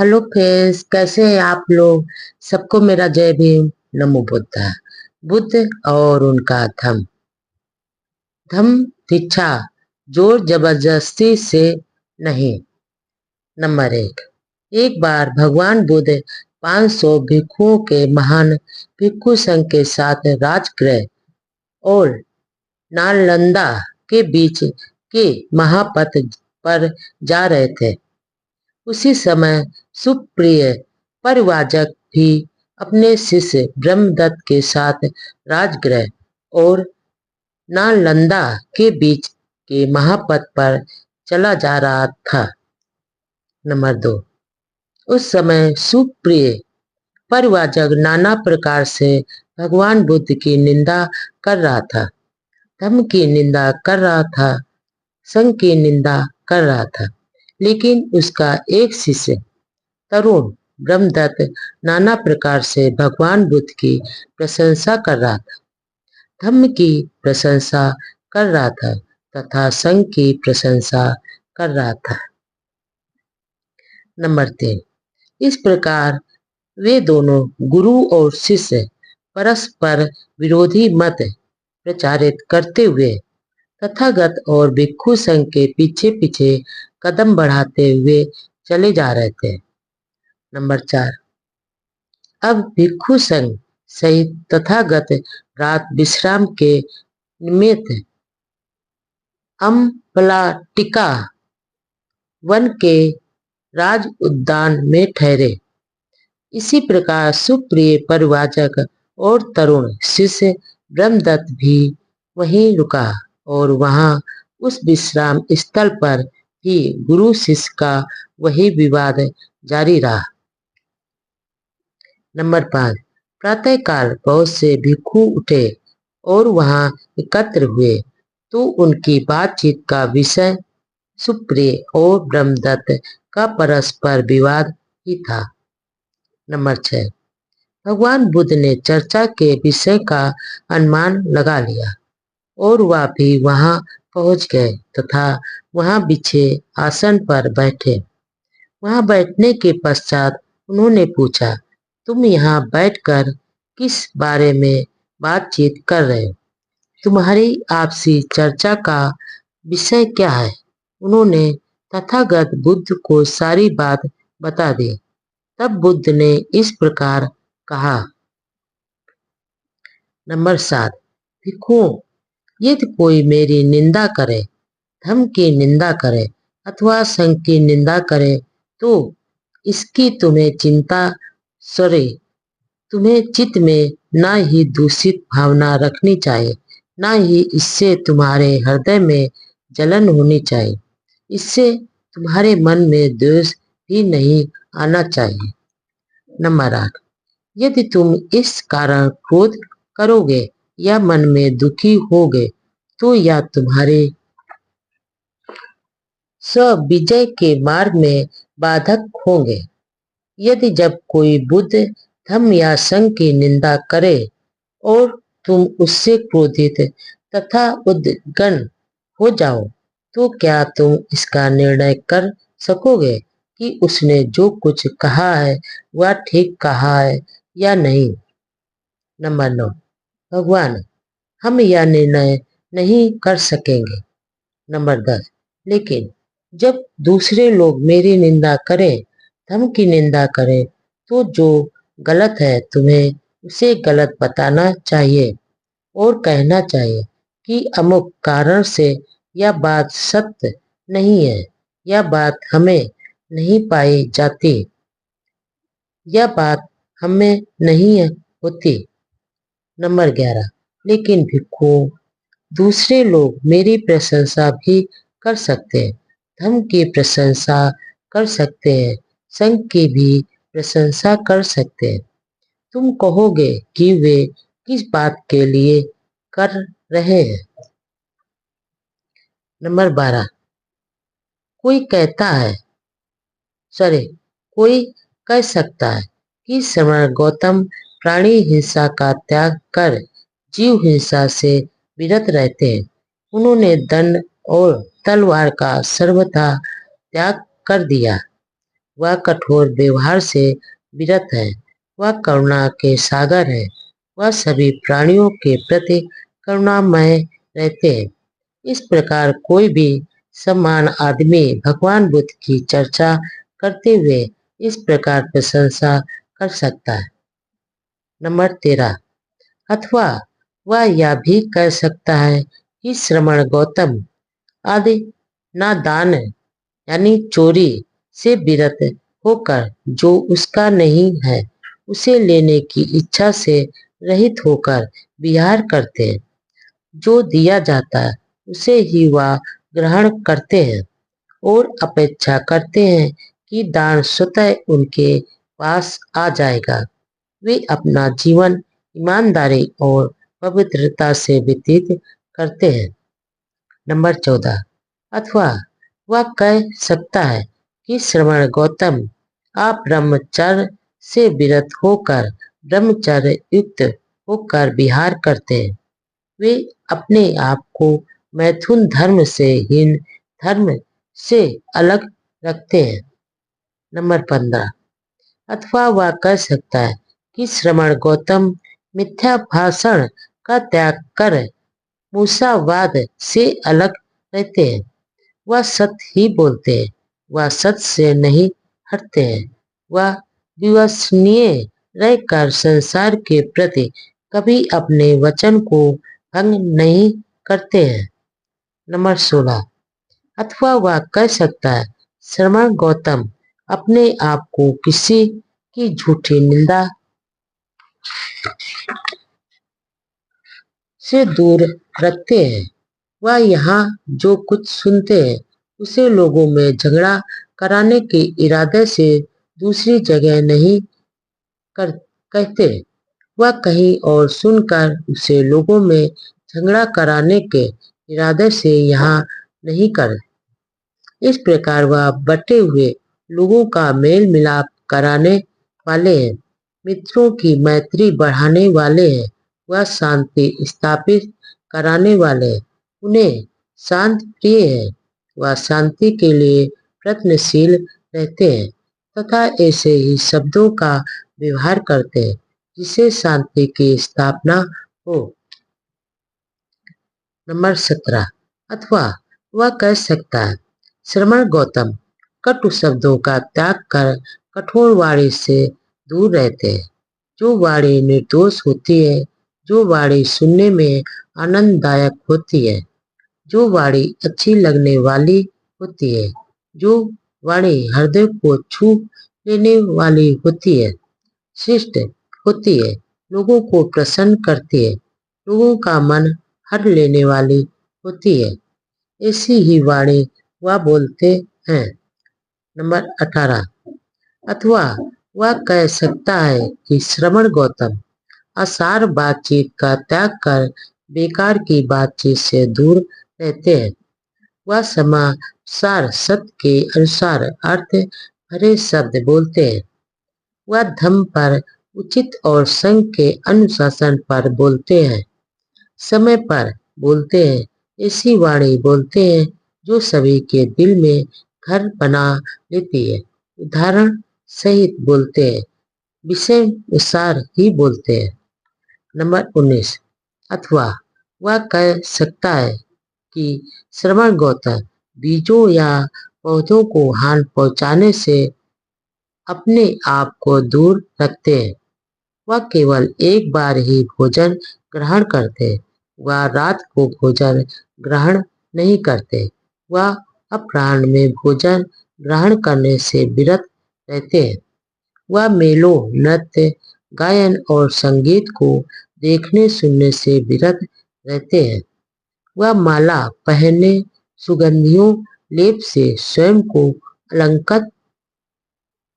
Hello friends, कैसे हैं आप लोग। सबको मेरा जय भीम। नमो बुद्धा। बुद्ध और उनका धम्म। धम्म दीक्षा जोर जबरदस्ती से नहीं। नंबर एक बार भगवान बुद्ध 500 भिक्षुओं के महान भिक्षु संघ के साथ राजगृह और नालंदा के बीच के महापथ पर जा रहे थे। उसी समय सुप्रिय परिव्राजक भी अपने शिष्य ब्रह्मदत्त के साथ राजगृह और नालंदा के बीच के महापथ पर चला जा रहा था। नंबर 2, उस समय सुप्रिय परिव्राजक नाना प्रकार से भगवान बुद्ध की निंदा कर रहा था, धम्म की निंदा कर रहा था, संघ की निंदा कर रहा था। लेकिन उसका एक शिष्य तरुण ब्रह्मदत्त नाना प्रकार से भगवान बुद्ध की प्रशंसा कर रहा था, धम्म की प्रशंसा कर रहा था तथा संघ की प्रशंसा कर रहा था। नंबर 3, इस प्रकार वे दोनों गुरु और शिष्य परस्पर विरोधी मत प्रचारित करते हुए तथागत और भिक्षु संघ के पीछे पीछे कदम बढ़ाते हुए चले जा रहे थे। नंबर 4, अब भिक्षु संघ सहित तथागत रात विश्राम के निमित्त अम्पलाटिका वन के राज उद्यान में ठहरे। इसी प्रकार सुप्रिय परिव्राजक और तरुण शिष्य ब्रह्मदत्त भी वहीं रुका और वहां उस विश्राम स्थल पर ही गुरु शिष्य का वही विवाद जारी रहा। नंबर 5, प्रातःकाल बहुत से भिक्षु उठे और वहां एकत्र हुए तो उनकी बातचीत का विषय सुप्रिय और ब्रह्मदत्त का परस्पर विवाद ही था। नंबर 6, भगवान बुद्ध ने चर्चा के विषय का अनुमान लगा लिया और वह भी वहां पहुंच गए तथा वहां बिछे आसन पर बैठे। वहां बैठने के पश्चात उन्होंने पूछा, तुम यहाँ बैठकर किस बारे में बातचीत कर रहे हो? तुम्हारी आपसी चर्चा का विषय क्या है? उन्होंने तथागत बुद्ध को सारी बात बता दी। तब बुद्ध ने इस प्रकार कहा। नंबर 7, भिक्षुओं, यदि कोई मेरी निंदा करे, धम्म की निंदा करे अथवा संघ की निंदा करे तो इसकी तुम्हें चित्त में न ही दूषित भावना रखनी चाहिए, न ही इससे तुम्हारे हृदय में जलन होनी चाहिए, इससे तुम्हारे मन में द्वेष भी नहीं आना चाहिए। नंबर 8, यदि तुम इस कारण क्रोध करोगे या मन में दुखी होगे तो यह तुम्हारे स्व-विजय के मार्ग में बाधक होंगे। यदि जब कोई बुद्ध, धम्म या संघ की निंदा करे और तुम उससे क्रोधित तथा उद्विग्न हो जाओ तो क्या तुम इसका निर्णय कर सकोगे कि उसने जो कुछ कहा है वह ठीक कहा है या नहीं? नंबर 9, भगवान, हम यह निर्णय नहीं कर सकेंगे। नंबर 10, लेकिन जब दूसरे लोग मेरी निंदा करें, धम्म की निंदा करें तो जो गलत है तुम्हें उसे गलत बताना चाहिए और कहना चाहिए कि अमुक कारण से यह बात सत्य नहीं है, यह बात हमें नहीं पाई जाती, यह बात हमें नहीं होती। नंबर 11, लेकिन भिक्षुओं, दूसरे लोग मेरी प्रशंसा भी कर सकते हैं, धम्म की प्रशंसा कर सकते हैं, संघ की भी प्रशंसा कर सकते हैं। तुम कहोगे कि वे किस बात के लिए कर रहे हैं? नंबर 12, कोई कोई कह सकता है कि श्रमण गौतम प्राणी हिंसा का त्याग कर जीव हिंसा से विरत रहते हैं। उन्होंने दंड और तलवार का सर्वथा त्याग कर दिया। वह कठोर व्यवहार से विरत है, वह करुणा के सागर है, वह सभी प्राणियों के प्रति करुणामय रहते हैं। इस प्रकार कोई भी सम्मान आदमी भगवान बुद्ध की चर्चा करते हुए इस प्रकार प्रशंसा कर सकता है। नंबर 13। अथवा वह यह भी कह सकता है कि श्रमण गौतम आदि ना दान यानी चोरी से विरत होकर जो उसका नहीं है उसे लेने की इच्छा से रहित होकर विहार करते हैं। जो दिया जाता है उसे ही वह ग्रहण करते हैं और अपेक्षा करते हैं कि दान स्वतः उनके पास आ जाएगा। वे अपना जीवन ईमानदारी और पवित्रता से व्यतीत करते हैं। नंबर 14। अथवा वह कह सकता है कि श्रवण गौतम आप ब्रह्मचर्य से विरत होकर ब्रह्मचर्य युक्त होकर विहार करते हैं। वे अपने आप को मैथुन धर्म से हीन धर्म से अलग रखते हैं। नंबर 15। अथवा वह कह सकता है कि श्रवण गौतम मिथ्या भाषण का त्याग कर मूसावाद से अलग रहते हैं। वह सत्य ही बोलते हैं, वह सत्य से नहीं हटते हैं, वह विश्वसनीय रहकर संसार के प्रति कभी अपने वचन को भंग नहीं करते हैं। नंबर 16। अथवा वह कह सकता है श्रवण गौतम अपने आप को किसी की झूठी निंदा से दूर रखते हैं। वह यहाँ जो कुछ सुनते हैं उसे लोगों में झगड़ा कराने के इरादे से दूसरी जगह नहीं कर कहते। वह कहीं और सुनकर उसे लोगों में झगड़ा कराने के इरादे से यहाँ नहीं कर। इस प्रकार वह बटे हुए लोगों का मेल मिलाप कराने वाले हैं, मित्रों की मैत्री बढ़ाने वाले हैं, वह शांति स्थापित कराने वाले हैं, उन्हें शांत प्रिय है, वह शांति के लिए प्रयत्नशील रहते हैं तथा ऐसे ही शब्दों का व्यवहार करते हैं जिससे शांति की स्थापना हो। नंबर 17। अथवा वह कह सकता है श्रवण गौतम कटु शब्दों का त्याग कर कठोर वाणी से दूर रहते हैं। जो वाणी निर्दोष होती है, जो वाणी सुनने में आनंददायक होती है, जो वाणी अच्छी लगने वाली होती है, जो वाणी हृदय को छू लेने वाली होती है, शिष्ट होती है, लोगों को प्रसन्न करती है, लोगों का मन हर लेने वाली होती है, ऐसी ही वाणी वह बोलते हैं। नंबर 18। अथवा वह कह सकता है कि श्रवण गौतम असार बातचीत का त्याग कर बेकार की बातचीत से दूर रहते हैं। वह समाचार सत्य के अनुसार अर्थ भरे शब्द बोलते हैं। वह धम्म पर उचित और संघ के अनुशासन पर बोलते हैं, समय पर बोलते हैं, ऐसी वाणी बोलते हैं जो सभी के दिल में घर बना लेती है, उदाहरण सहित बोलते हैं, विषय अनुसार ही बोलते हैं। नंबर 19। अथवा वह कह सकता है कि श्रवण गौतम बीजों या पौधों को हानि पहुंचाने से अपने आप को दूर रखते हैं। वह केवल एक बार ही भोजन ग्रहण करते, वह रात को भोजन ग्रहण नहीं करते, वह अपराह्न में भोजन ग्रहण करने से विरत रहते हैं। वह मेलों, नृत्य, गायन और संगीत को देखने सुनने से विरत रहते हैं। वह माला पहनने, सुगंधियों लेप से स्वयं को अलंकृत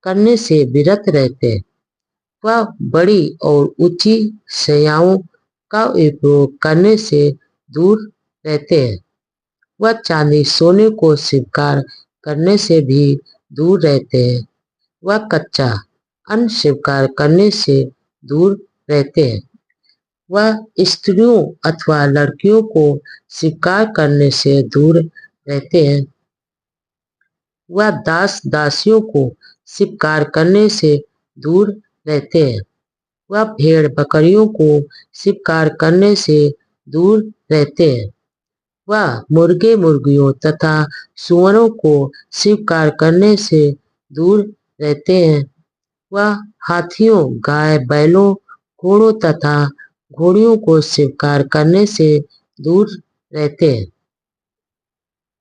करने से विरत रहते हैं। वह बड़ी और ऊंची शैयाओं का उपयोग करने से दूर रहते हैं। वह चांदी सोने को स्वीकार करने से भी दूर रहते हैं। वह कच्चा अन्न स्वीकार करने से दूर रहते हैं। वह स्त्रियों अथवा लड़कियों को स्वीकार करने से दूर रहते हैं। वह दास दासियों को स्वीकार करने से दूर रहते हैं। वह भेड़ बकरियों को स्वीकार करने से दूर रहते हैं। वह मुर्गे मुर्गियों तथा सूअरों को स्वीकार करने से दूर रहते हैं। वह हाथियों गाय बैलों घोड़ों तथा घोड़ियों को स्वीकार करने से दूर रहते हैं।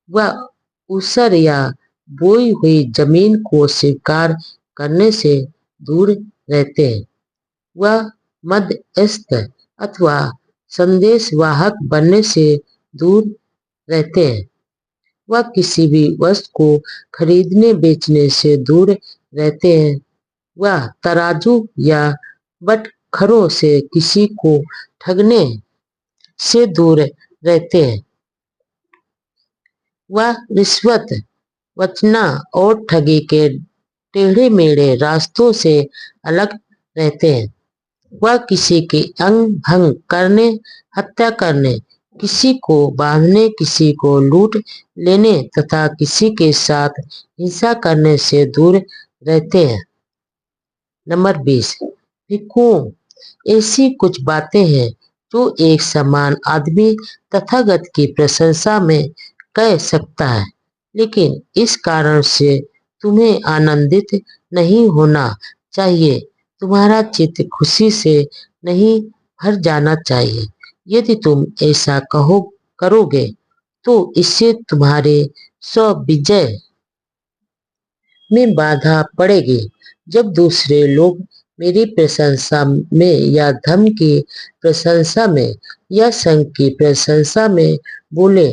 वह ऊसर या बोई हुई जमीन को स्वीकार करने से दूर रहते हैं। वह मध्यस्थ अथवा संदेशवाहक बनने से दूर रहते हैं। वह किसी भी वस्तु को खरीदने बेचने से दूर रहते हैं। वह तराजू या बटखरों से किसी को ठगने से दूर रहते हैं। वह रिश्वत वंचना और ठगी के टेढ़े मेढ़े रास्तों से अलग रहते हैं। वह किसी की अंग भंग करने, हत्या करने, किसी को बांधने, किसी को लूट लेने तथा किसी के साथ हिंसा करने से दूर रहते हैं। नंबर 20, भिक्षुओं। ऐसी कुछ बातें हैं जो एक समान आदमी तथागत की प्रशंसा में कह सकता है, लेकिन इस कारण से तुम्हें आनंदित नहीं होना चाहिए। तुम्हारा चित्त खुशी से नहीं भर जाना चाहिए। यदि तुम ऐसा करोगे तो इससे तुम्हारे स्वविजय में बाधा पड़ेगी। जब दूसरे लोग मेरी प्रशंसा में या धर्म की प्रशंसा में या संघ की प्रशंसा में बोले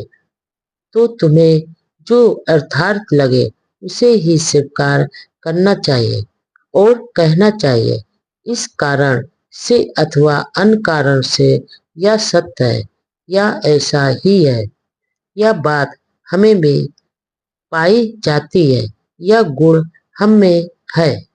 तो तुम्हें जो अर्थार्थ लगे उसे ही स्वीकार करना चाहिए और कहना चाहिए। इस कारण से अथवा अन्य कारण से यह सत्य है या ऐसा ही है। यह बात हमें भी पाई जाती है। यह गुण हम में है।